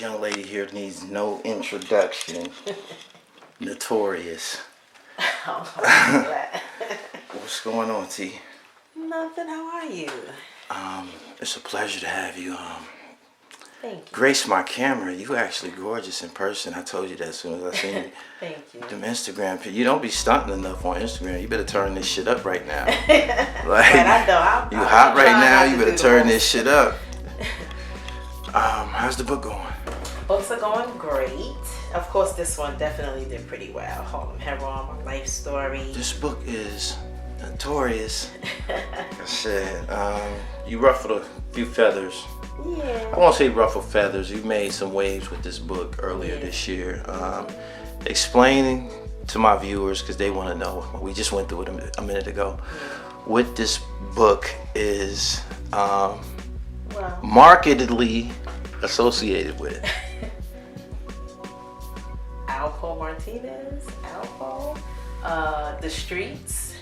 young lady here needs no introduction. Notorious. Oh, I'm glad. What's going on, T? Nothing. How are you? It's a pleasure to have you. Thank you. Grace my camera. You actually gorgeous in person. I told you that as soon as I seen you. Thank you. Them Instagram. You don't be stunting enough on Instagram. You better turn this shit up right now. Like, but I know. You hot right now. You better turn this shit up. How's the book going? Books are going great. Of course, this one definitely did pretty well. Harlem Heron, my life story. This book is notorious. Like I said, you ruffled a few feathers. Yeah. I won't say ruffle feathers. You made some waves with this book earlier this year. Explaining to my viewers, because they want to know, we just went through it a minute ago, what this book is marketedly associated with. Alpo Martinez, Alpo, the streets,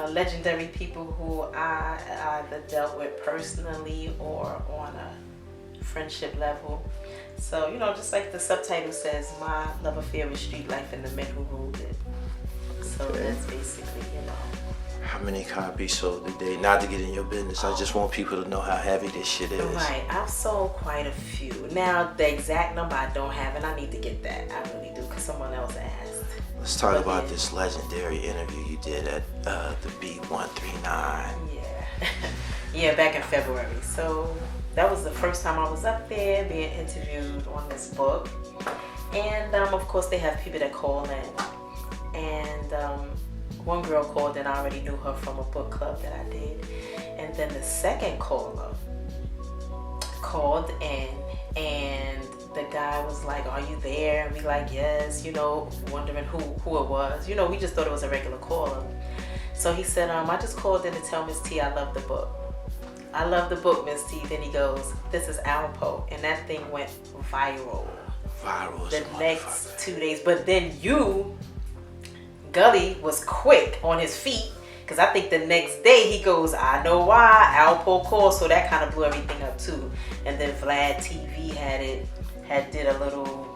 legendary people who I either dealt with personally or on a friendship level. So, just like the subtitle says, my love affair with street life and the men who ruled it. So that's basically, How many copies sold today? Not to get in your business, I just want people to know how heavy this shit is. Right, I've sold quite a few. Now, the exact number I don't have, and I need to get that. I really do, because someone else asked. Let's talk about this legendary interview you did at the B139. Yeah. Yeah, back in February. So that was the first time I was up there being interviewed on this book. And of course, they have people that call in. And one girl called in. I already knew her from a book club that I did. And then the second caller called in, and the guy was like, "Are you there?" And we like, "Yes," wondering who it was. We just thought it was a regular caller. So he said, "I just called in to tell Ms.Tee I love the book. I love the book, Ms.Tee." Then he goes, "This is Alpo," and that thing went viral. The next 2 days. But then Gully was quick on his feet, because I think the next day he goes, "I know why, Alpo called," so that kind of blew everything up too. And then Vlad TV did a little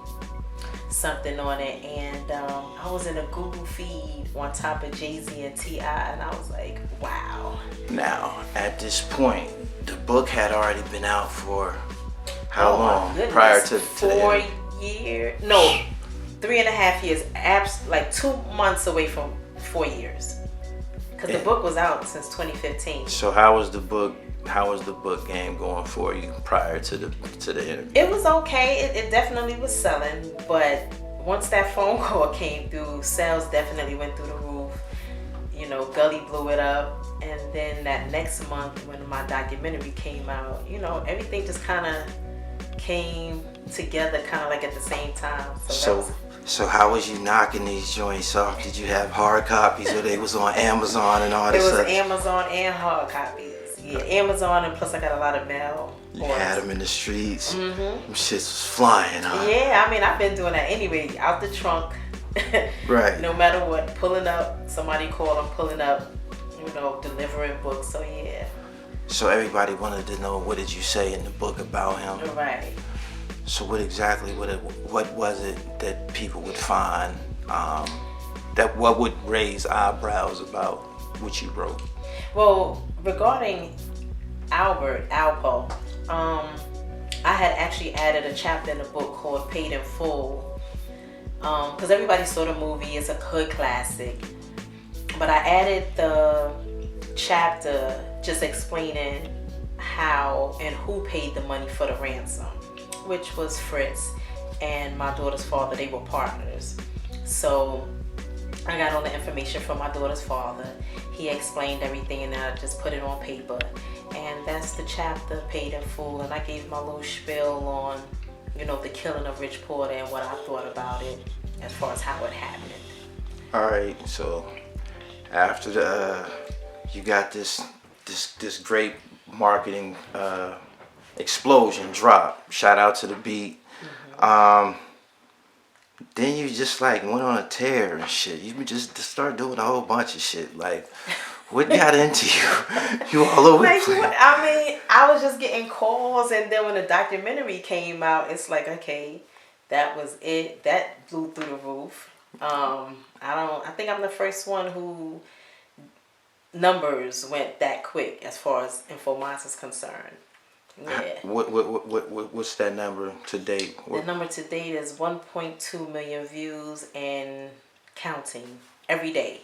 something on it, and I was in a Google feed on top of Jay-Z and T.I., and I was like, wow. Now, at this point, the book had already been out for how long? My goodness. Prior to 4 years? No, 3.5 years. Like 2 months away from 4 years. Because the book was out since 2015. So how was the book game going for you prior to the interview? It was okay. It definitely was selling, but once that phone call came through, sales definitely went through the roof. Gully blew it up, and then that next month when my documentary came out, everything just kind of came together, kind of like at the same time. So how was you knocking these joints off? Did you have hard copies, or they was on Amazon and all this stuff? It was Amazon and hard copies. Yeah, Amazon, and plus I got a lot of mail. You had them in the streets. Mm-hmm. Them shits was flying, huh? Yeah, I've been doing that anyway, out the trunk. Right. No matter what, pulling up, somebody called, I'm pulling up, delivering books, so yeah. So everybody wanted to know, what did you say in the book about him? Right. So what was it that people would find, what would raise eyebrows about what you wrote? Well, regarding Alpo, I had actually added a chapter in the book called Paid in Full, because everybody saw the movie. It's a hood classic, but I added the chapter just explaining how and who paid the money for the ransom, which was Fritz and my daughter's father. They were partners. So I got all the information from my daughter's father. He explained everything, and I just put it on paper. And that's the chapter, Paid in Full. And I gave my little spiel on, the killing of Rich Porter and what I thought about it as far as how it happened. All right. So after you got this great marketing explosion drop. Shout out to the beat. Mm-hmm. Then you just went on a tear and shit. You just start doing a whole bunch of shit. Like, What got into you? You all over the Like, place. I mean, I was just getting calls, and then when the documentary came out, it's like, okay, that was it. That blew through the roof. I think I'm the first one who numbers went that quick as far as InfoMods is concerned. Yeah. What's that number to date? The number to date is 1.2 million views and counting every day.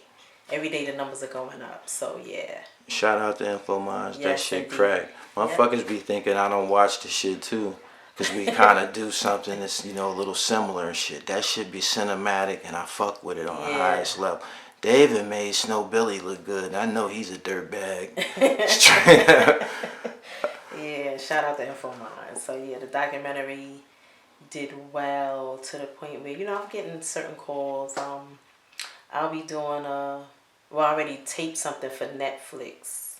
Every day the numbers are going up. So yeah. Shout out to InfoMinds. That Yes, shit indeed. crack. Motherfuckers Yep. be thinking I don't watch the shit too. Because we kind of do something that's, a little similar and shit. That should be cinematic and I fuck with it on the highest level. David made Snow Billy look good. I know he's a dirtbag. Straight up. Yeah, shout out to InfoMind. So yeah, the documentary did well to the point where, I'm getting certain calls. I'll be doing I already taped something for Netflix.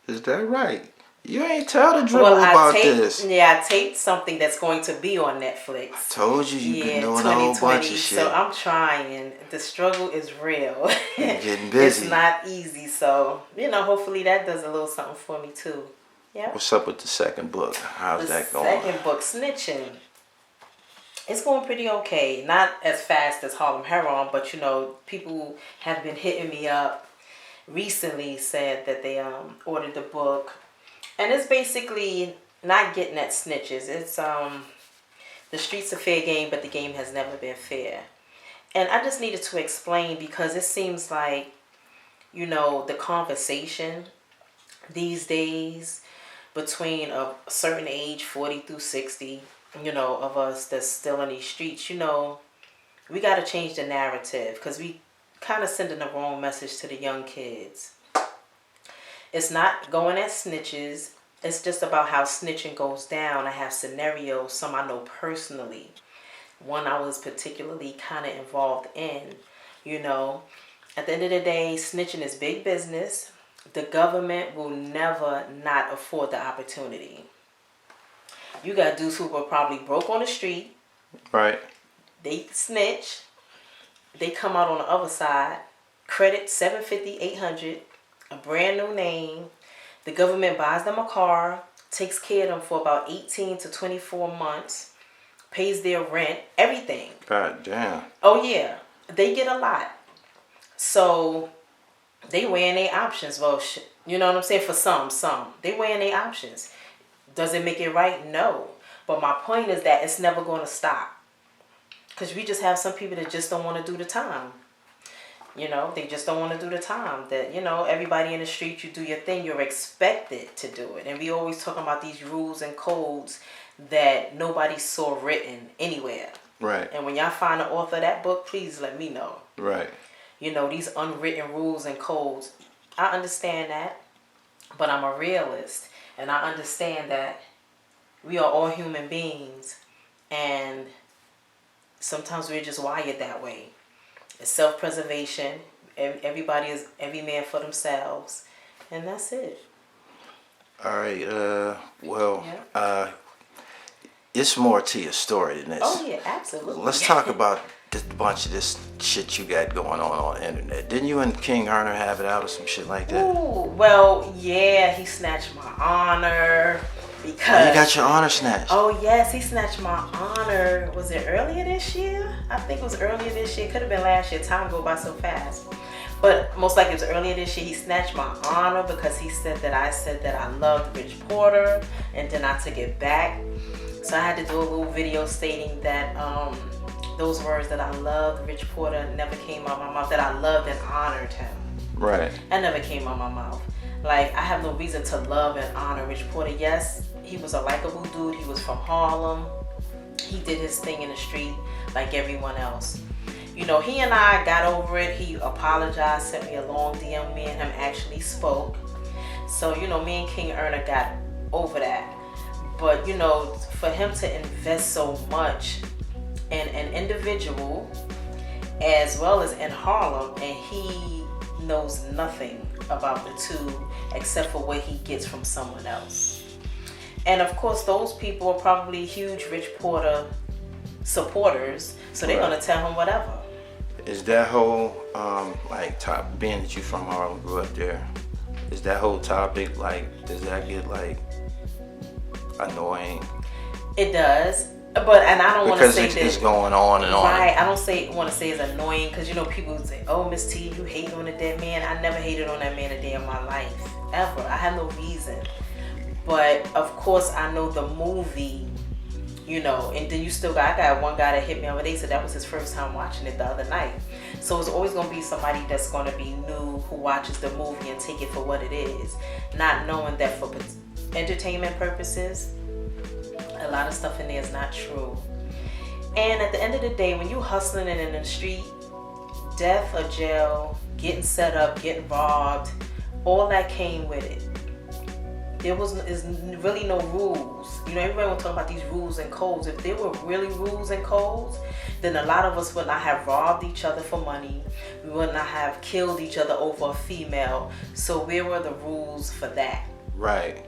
Is that right? You ain't tell the dribble about this. Yeah, I taped something that's going to be on Netflix. I told you've been doing a whole bunch of shit. So I'm trying. The struggle is real. You're getting busy. It's not easy. So, hopefully that does a little something for me too. Yeah. What's up with the second book? How's that going? The second book, Snitching. It's going pretty okay. Not as fast as Harlem Heron, but people have been hitting me up recently, said that they ordered the book. And it's basically not getting at snitches. It's the streets are fair game, but the game has never been fair. And I just needed to explain because it seems like, the conversation these days between a certain age, 40 through 60, of us that's still in these streets, we got to change the narrative because we kind of sending the wrong message to the young kids. It's not going at snitches. It's just about how snitching goes down. I have scenarios, some I know personally. One I was particularly kind of involved in. At the end of the day, snitching is big business. The government will never not afford the opportunity. You got dudes who were probably broke on the street. Right. They snitch. They come out on the other side. Credit $750, $800. A brand new name. The government buys them a car, takes care of them for about 18 to 24 months, pays their rent, everything. God damn. Oh yeah, they get a lot. So they weighing their options. Well, you know what I'm saying? For some. They weighing their options. Does it make it right? No. But my point is that it's never going to stop. Because we just have some people that just don't want to do the time. They just don't want to do the time. That, everybody in the street, you do your thing, you're expected to do it. And we always talking about these rules and codes that nobody saw written anywhere. Right. And when y'all find the author of that book, please let me know. Right. These unwritten rules and codes. I understand that, but I'm a realist. And I understand that we are all human beings. And sometimes we're just wired that way. It's self-preservation. Every man for themselves. And that's it. All right. It's more to your story than this. Oh, yeah, absolutely. Let's talk about this bunch of this shit you got going on the internet. Didn't you and King Erner have it out or some shit like that? Ooh, well, yeah, he snatched my honor. Because you got your honor snatched. Oh yes, he snatched my honor. Was it earlier this year? I think it was earlier this year. Could have been last year. Time go by so fast. But most likely it was earlier this year. He snatched my honor because he said that I loved Rich Porter, and then I took it back. So I had to do a little video stating that those words that I loved Rich Porter never came out of my mouth. That I loved and honored him. Right. That never came out of my mouth. Like, I have no reason to love and honor Rich Porter. Yes, he was a likable dude. He was from Harlem. He did his thing in the street like everyone else. He and I got over it. He apologized, sent me a long DM. Me and him actually spoke. So, me and King Erner got over that. But, for him to invest so much in an individual as well as in Harlem, and he knows nothing about the two except for what he gets from someone else. And of course, those people are probably huge Rich Porter supporters, so they're going to tell him whatever. Is that whole like top being that you from Harlem, grew up there? Is that whole topic like does that get like annoying? It does, but and I don't want to say Because that it's going on and on. right. I don't want to say it's annoying because you know people would say, "Oh, Ms.Tee, you hate on a dead man." I never hated on that man a day in my life ever. I had no reason, but of course I know the movie. You know, and then you still got, I got one guy that hit me over there, said that was his first time watching it the other night. So it's always going to be somebody that's going to be new who watches the movie and take it for what it is, not knowing that for entertainment purposes, a lot of stuff in there is not true. And at the end of the day, when you hustling and in the street, death or jail, getting set up, getting robbed, all that came with it. There is really no rules. You know, everybody will talk about these rules and codes. If there were really rules and codes, then a lot of us would not have robbed each other for money. We would not have killed each other over a female. So where were the rules for that? Right.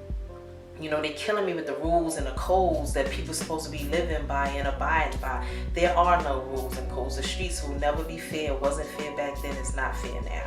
You know, they're killing me with the rules and the codes that people are supposed to be living by and abiding by. There are no rules and codes. The streets will never be fair. It wasn't fair back then. It's not fair now.